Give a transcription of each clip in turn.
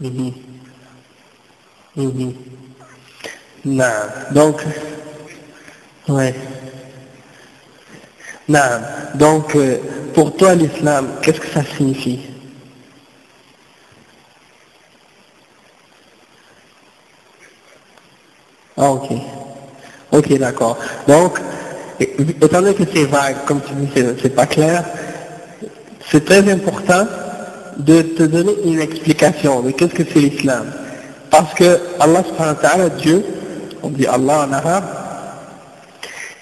Mhm. Mhm. Non. Donc, ouais. Non. Donc, pour toi, l'islam, qu'est-ce que ça signifie? Ah, ok. Ok, d'accord. Donc, étant donné que c'est vague, comme tu dis, c'est pas clair, c'est très important de te donner une explication de qu'est-ce que c'est l'islam. Parce que Allah subhanahu wa ta'ala, Dieu, on dit Allah en arabe,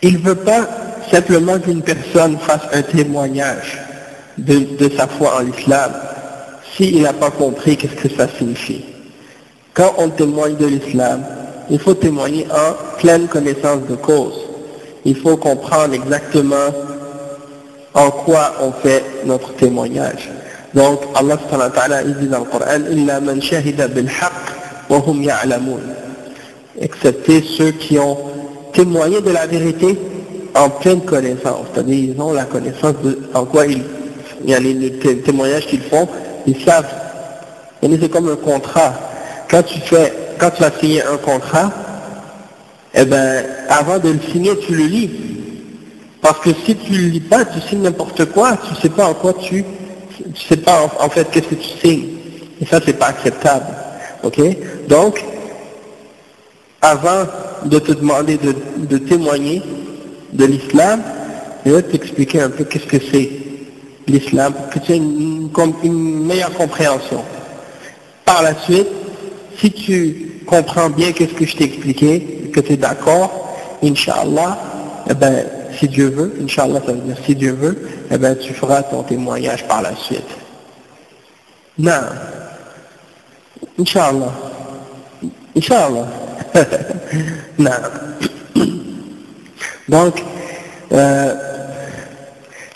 il ne veut pas simplement qu'une personne fasse un témoignage de sa foi en l'islam s'il n'a pas compris qu'est-ce que ça signifie. Quand on témoigne de l'islam, il faut témoigner en pleine connaissance de cause. Il faut comprendre exactement en quoi on fait notre témoignage. Donc Allah subhanahu wa ta'ala il dit dans le Coran إِلَّا مَنْ شَهِدَ بِالْحَقِّ وَهُمْ يَعْلَمُونَ, excepté ceux qui ont témoigné de la vérité en pleine connaissance, c'est-à-dire ils ont la connaissance de en quoi il y a les témoignages qu'ils font, ils savent. Et c'est comme un contrat. Quand tu vas signer un contrat, eh ben avant de le signer, tu le lis. Parce que si tu ne le lis pas, tu signes n'importe quoi, tu ne sais pas en quoi tu sais pas en fait qu'est-ce que tu signes. Et ça, c'est pas acceptable. Ok? Donc, avant de te demander de témoigner de l'islam, je vais t'expliquer un peu qu'est-ce que c'est l'islam, pour que tu aies une meilleure compréhension. Par la suite, si tu comprends bien qu'est-ce que je t'ai expliqué, que tu es d'accord, Inch'Allah, eh ben, si Dieu veut, Inch'Allah ça veut dire si Dieu veut, eh ben, tu feras ton témoignage par la suite. Non, Inch'Allah, Inch'Allah. Non. Donc,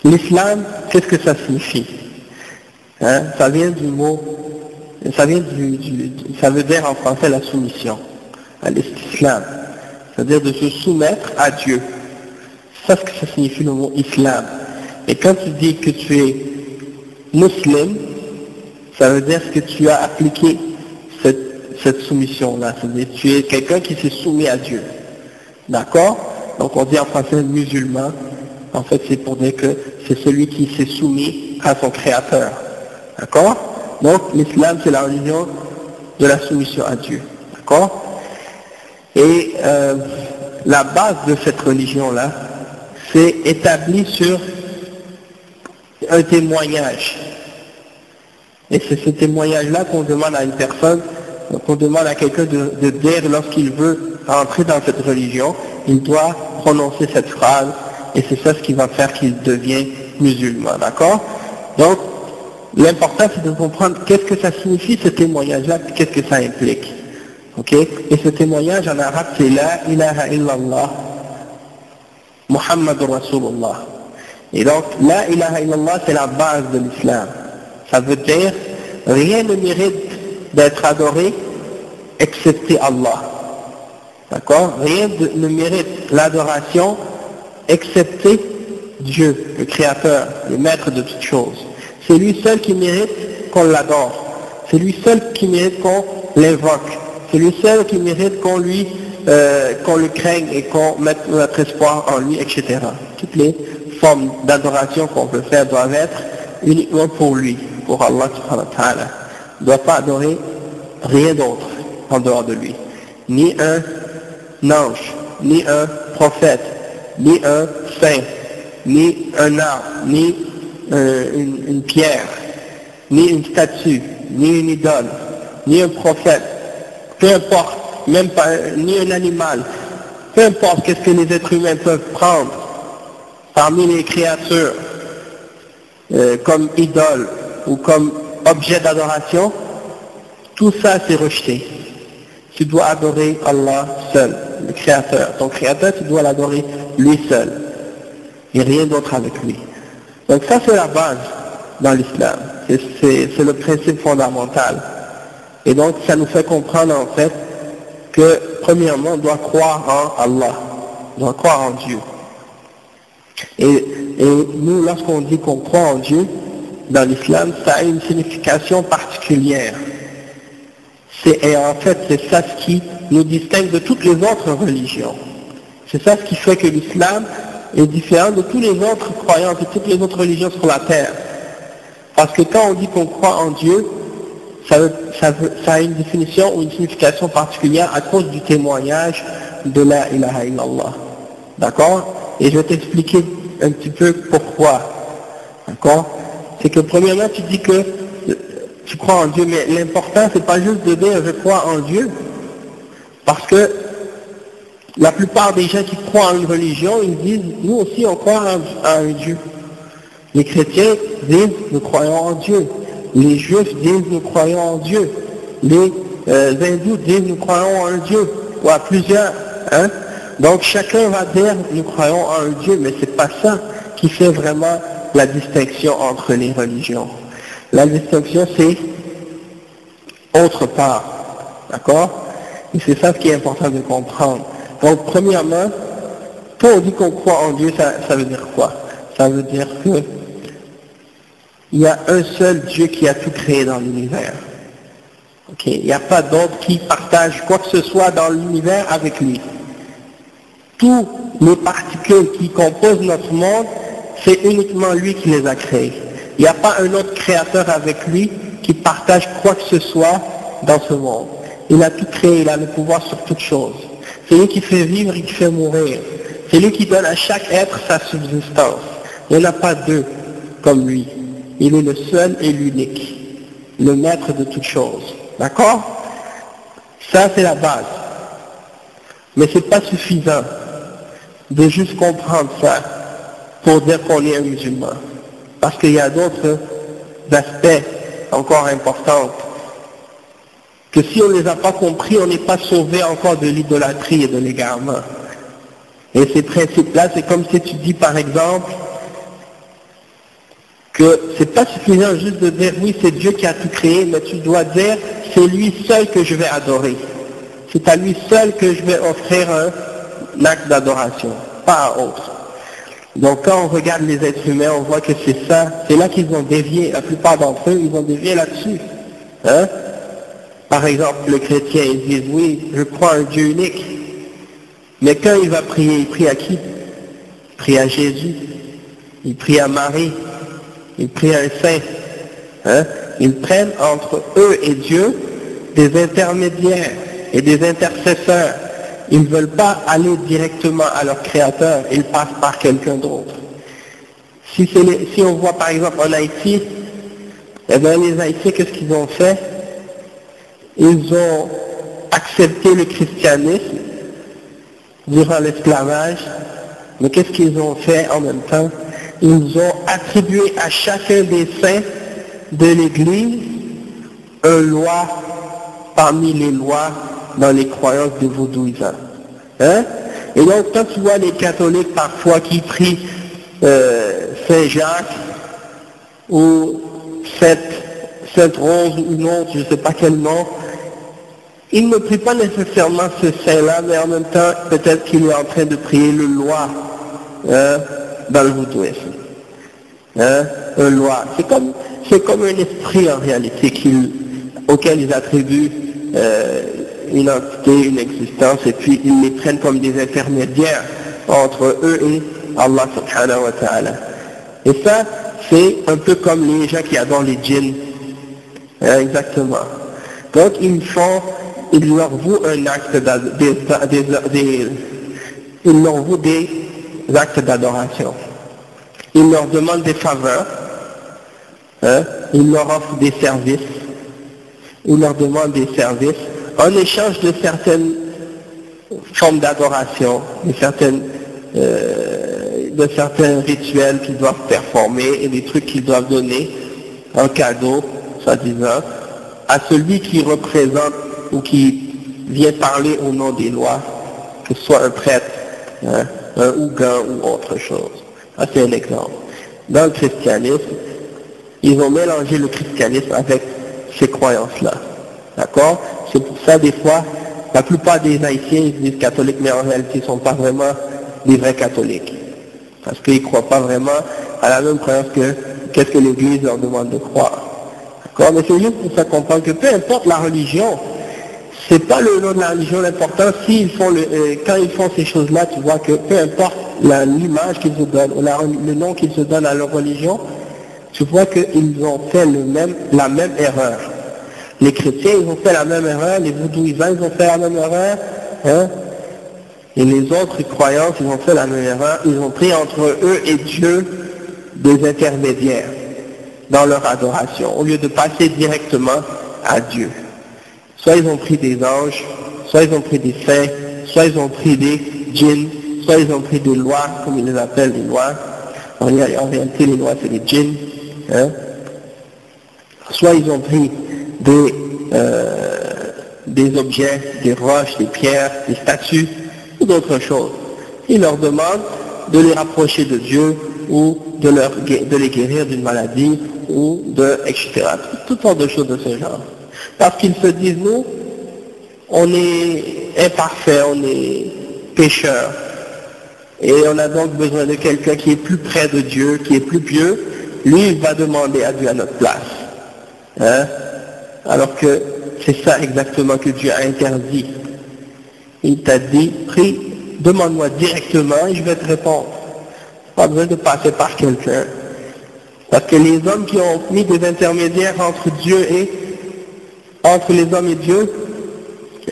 l'islam, qu'est-ce que ça signifie? Hein? Ça vient du mot, ça veut dire en français la soumission, à l'islam, c'est-à-dire de se soumettre à Dieu. C'est ce que ça signifie le mot islam. Et quand tu dis que tu es musulman, ça veut dire que tu as appliqué cette soumission-là, c'est-à-dire que tu es quelqu'un qui s'est soumis à Dieu. D'accord? Donc on dit en français musulman, en fait c'est pour dire que c'est celui qui s'est soumis à son créateur. D'accord? Donc l'islam c'est la religion de la soumission à Dieu. D'accord? Et la base de cette religion-là, c'est établi sur un témoignage. Et c'est ce témoignage-là qu'on demande à une personne, qu'on demande à quelqu'un de dire lorsqu'il veut entrer dans cette religion, il doit prononcer cette phrase, et c'est ça ce qui va faire qu'il devient musulman, d'accord? Donc, l'important c'est de comprendre qu'est-ce que ça signifie ce témoignage-là, qu'est-ce que ça implique. Ok? Et ce témoignage en arabe c'est La ilaha illallah, Muhammadur Rasulullah. Et donc, La ilaha illallah c'est la base de l'islam. Ça veut dire, rien ne mérite d'être adoré excepté Allah. D'accord? Rien ne mérite l'adoration excepté Dieu, le Créateur, le Maître de toutes choses. C'est lui seul qui mérite qu'on l'adore. C'est lui seul qui mérite qu'on l'invoque. C'est lui seul qui mérite qu'on le craigne et qu'on mette notre espoir en lui, etc. Toutes les formes d'adoration qu'on peut faire doivent être uniquement pour lui, pour Allah subhanahu wa ta'ala. On ne doit pas adorer rien d'autre en dehors de lui. Ni un ange, ni un prophète, ni un saint, ni un arbre, ni une pierre, ni une statue, ni une idole, ni un prophète, peu importe, même pas, ni un animal, peu importe qu'est-ce que les êtres humains peuvent prendre parmi les créatures comme idole ou comme objet d'adoration, tout ça c'est rejeté. Tu dois adorer Allah seul, le Créateur. Ton Créateur, tu dois l'adorer lui seul et rien d'autre avec lui. Donc ça c'est la base dans l'islam, c'est le principe fondamental. Et donc ça nous fait comprendre en fait que premièrement on doit croire en Allah, on doit croire en Dieu. Et nous lorsqu'on dit qu'on croit en Dieu, dans l'islam, ça a une signification particulière. Et en fait, c'est ça ce qui nous distingue de toutes les autres religions. C'est ça ce qui fait que l'islam est différent de tous les autres croyances, de toutes les autres religions sur la terre. Parce que quand on dit qu'on croit en Dieu, ça a une définition ou une signification particulière à cause du témoignage de la ilaha illallah. D'accord? Et je vais t'expliquer un petit peu pourquoi. D'accord? C'est que premièrement, tu dis que tu crois en Dieu, mais l'important, c'est pas juste de dire je crois en Dieu. Parce que la plupart des gens qui croient en une religion, ils disent nous aussi on croit en un Dieu. Les chrétiens disent nous croyons en Dieu. Les juifs disent nous croyons en Dieu. Les hindous disent nous croyons en un Dieu. Ou à plusieurs. Hein? Donc chacun va dire nous croyons en un Dieu, mais c'est pas ça qui fait vraiment la distinction entre les religions. La distinction c'est autre part. D'accord? Et c'est ça ce qui est important de comprendre. Donc premièrement, quand on dit qu'on croit en Dieu, ça veut dire quoi? Ça veut dire que il y a un seul Dieu qui a tout créé dans l'univers. Okay. Il n'y a pas d'autre qui partage quoi que ce soit dans l'univers avec lui. Toutes les particules qui composent notre monde, c'est uniquement lui qui les a créées. Il n'y a pas un autre créateur avec lui qui partage quoi que ce soit dans ce monde. Il a tout créé, il a le pouvoir sur toute chose. C'est lui qui fait vivre et qui fait mourir. C'est lui qui donne à chaque être sa subsistance. Il n'y en a pas deux comme lui. Il est le seul et l'unique, le maître de toutes choses. D'accord? Ça, c'est la base. Mais c'est pas suffisant de juste comprendre ça pour dire qu'on est un musulman. Parce qu'il y a d'autres aspects encore importants que si on ne les a pas compris, on n'est pas sauvé encore de l'idolâtrie et de l'égarement. Et ces principes-là, c'est comme si tu dis par exemple que c'est pas suffisant juste de dire oui c'est Dieu qui a tout créé, mais tu dois dire c'est lui seul que je vais adorer. C'est à lui seul que je vais offrir un acte d'adoration, pas à autre. Donc quand on regarde les êtres humains, on voit que c'est ça, c'est là qu'ils ont dévié, la plupart d'entre eux, ils ont dévié là-dessus. Hein? Par exemple, le chrétien, il dit oui, je crois en un Dieu unique. Mais quand il va prier, il prie à qui? Il prie à Jésus, il prie à Marie, il prie à un saint. Hein? Ils prennent entre eux et Dieu des intermédiaires et des intercesseurs. Ils ne veulent pas aller directement à leur créateur, ils passent par quelqu'un d'autre. Si on voit par exemple en Haïti, eh bien les Haïtiens, qu'est-ce qu'ils ont fait? Ils ont accepté le christianisme durant l'esclavage, mais qu'est-ce qu'ils ont fait en même temps? Ils ont attribué à chacun des saints de l'Église une loi parmi les lois dans les croyances des vaudouisants. Hein? Et donc quand tu vois les catholiques parfois qui prient Saint Jacques ou Sainte Rose ou une autre, je ne sais pas quel nom, ils ne prient pas nécessairement ce saint-là, mais en même temps peut-être qu'il est en train de prier le loi dans le vaudouisme. Hein? Un loi. C'est comme un esprit en réalité auquel ils attribuent une entité, une existence, et puis ils les prennent comme des intermédiaires entre eux et Allah subhanahu wa ta'ala. Et ça, c'est un peu comme les gens qui adorent les djinns. Hein, exactement. Donc ils leur vouent un acte ils leur vouent des actes d'adoration. Ils leur demandent des faveurs, hein, ils leur offrent des services, ils leur demandent des services en échange de certaines formes d'adoration, de certains rituels qu'ils doivent performer et des trucs qu'ils doivent donner en cadeau, soi-disant, à celui qui représente ou qui vient parler au nom des lois, que ce soit un prêtre, hein, un ougan ou autre chose. Ça c'est un exemple. Dans le christianisme, ils ont mélangé le christianisme avec ces croyances-là. D'accord? C'est pour ça, des fois, la plupart des Haïtiens, ils disent catholiques, mais en réalité, ils ne sont pas vraiment des vrais catholiques. Parce qu'ils ne croient pas vraiment à la même croyance qu'est-ce que l'Église leur demande de croire. D'accord? Mais c'est juste pour ça comprendre que peu importe la religion, c'est pas le nom de la religion l'important. Quand ils font ces choses-là, tu vois que peu importe l'image qu'ils se donnent, ou le nom qu'ils se donnent à leur religion, tu vois qu'ils ont fait la même erreur. Les chrétiens, ils ont fait la même erreur, les vaudouisants, ils ont fait la même erreur, hein, et les autres croyants, ils ont fait la même erreur. Ils ont pris entre eux et Dieu des intermédiaires dans leur adoration, au lieu de passer directement à Dieu. Soit ils ont pris des anges, soit ils ont pris des saints, soit ils ont pris des djinns, soit ils ont pris des lois, comme ils les appellent les lois. En réalité, les lois, c'est les djinns. Hein. Soit ils ont pris des objets, des roches, des pierres, des statues, ou d'autres choses. Ils leur demandent de les rapprocher de Dieu, ou de les guérir d'une maladie, ou etc. Toutes sortes de choses de ce genre. Parce qu'ils se disent, nous, on est imparfaits, on est pécheurs. Et on a donc besoin de quelqu'un qui est plus près de Dieu, qui est plus pieux. Lui, il va demander à Dieu à notre place. Hein? Alors que c'est ça exactement que Dieu a interdit. Il t'a dit, prie, demande-moi directement et je vais te répondre. Pas besoin de passer par quelqu'un. Parce que les hommes qui ont mis des intermédiaires entre les hommes et Dieu,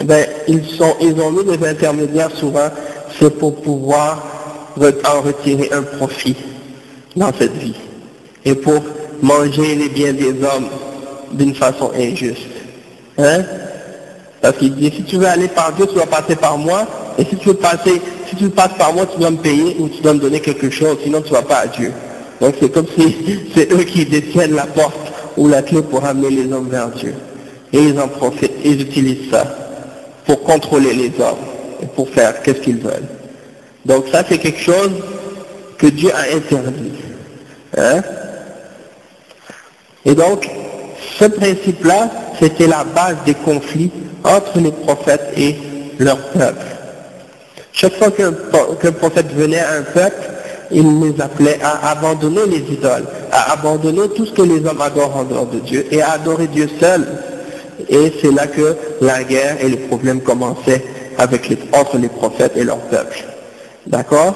ben, ils ont mis des intermédiaires souvent, c'est pour pouvoir en retirer un profit dans cette vie. Et pour manger les biens des hommes d'une façon injuste. Hein? Parce qu'il dit, si tu veux aller par Dieu, tu dois passer par moi, et si tu passes par moi, tu dois me payer ou tu dois me donner quelque chose, sinon tu ne vas pas à Dieu. Donc c'est comme si c'est eux qui détiennent la porte ou la clé pour amener les hommes vers Dieu. Et ils en profitent, ils utilisent ça pour contrôler les hommes et pour faire qu'est-ce qu'ils veulent. Donc ça c'est quelque chose que Dieu a interdit. Hein? Et donc, ce principe-là, c'était la base des conflits entre les prophètes et leur peuple. Chaque fois qu'un prophète venait à un peuple, il les appelait à abandonner les idoles, à abandonner tout ce que les hommes adorent en dehors de Dieu et à adorer Dieu seul. Et c'est là que la guerre et les problèmes commençaient entre les prophètes et leur peuple. D'accord?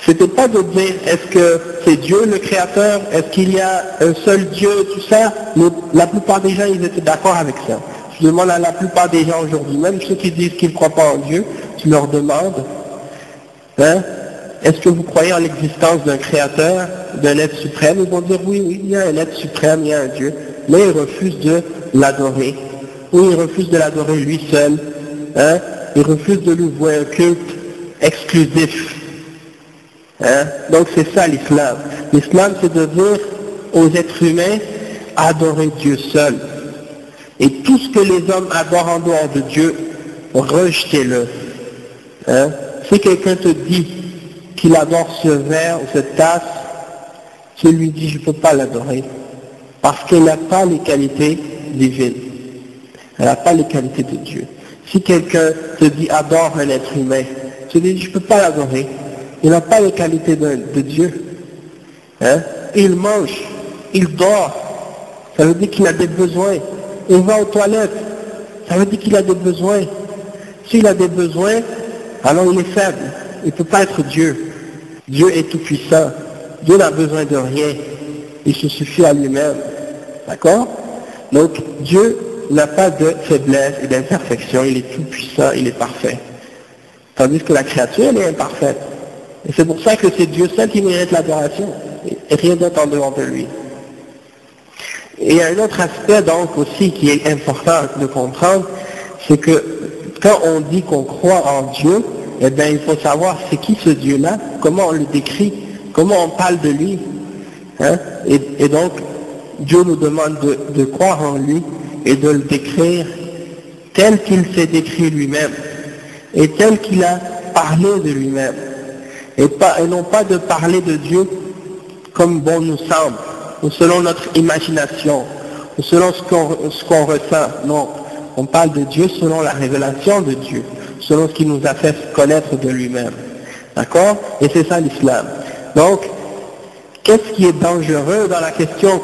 C'était pas de dire est-ce que c'est Dieu le créateur, est-ce qu'il y a un seul Dieu, tout ça. Mais la plupart des gens, ils étaient d'accord avec ça. Je demande à la plupart des gens aujourd'hui, même ceux qui disent qu'ils ne croient pas en Dieu, tu leur demandes, hein, est-ce que vous croyez en l'existence d'un créateur, d'un être suprême? Ils vont dire oui, il y a un être suprême, il y a un Dieu, mais ils refusent de l'adorer. Ou ils refusent de l'adorer lui seul, hein, ils refusent de lui vouer un culte exclusif. Hein? Donc c'est ça l'islam. L'islam c'est de dire aux êtres humains adorer Dieu seul. Et tout ce que les hommes adorent en dehors de Dieu, rejetez-le. Hein? Si quelqu'un te dit qu'il adore ce verre ou cette tasse, tu lui dis je ne peux pas l'adorer. Parce qu'elle n'a pas les qualités divines. Elle n'a pas les qualités de Dieu. Si quelqu'un te dit adore un être humain, tu lui dis je ne peux pas l'adorer. Il n'a pas les qualités de Dieu. Hein? Il mange, il dort. Ça veut dire qu'il a des besoins. Il va aux toilettes. Ça veut dire qu'il a des besoins. S'il a des besoins, alors il est faible. Il ne peut pas être Dieu. Dieu est tout puissant. Dieu n'a besoin de rien. Il se suffit à lui-même. D'accord? Donc Dieu n'a pas de faiblesse et d'imperfection. Il est tout puissant, il est parfait. Tandis que la créature, elle est imparfaite. Et c'est pour ça que c'est Dieu seul qui mérite l'adoration, et rien d'autre en dehors de lui. Et il y a un autre aspect donc aussi qui est important de comprendre, c'est que quand on dit qu'on croit en Dieu, eh bien il faut savoir c'est qui ce Dieu-là, comment on le décrit, comment on parle de lui. Hein? Et donc Dieu nous demande de croire en lui et de le décrire tel qu'il s'est décrit lui-même, et tel qu'il a parlé de lui-même. Et non pas de parler de Dieu comme bon nous semble, ou selon notre imagination, ou selon ce qu'on ressent. Non, on parle de Dieu selon la révélation de Dieu, selon ce qu'il nous a fait connaître de lui-même. D'accord? Et c'est ça l'islam. Donc, qu'est-ce qui est dangereux dans la question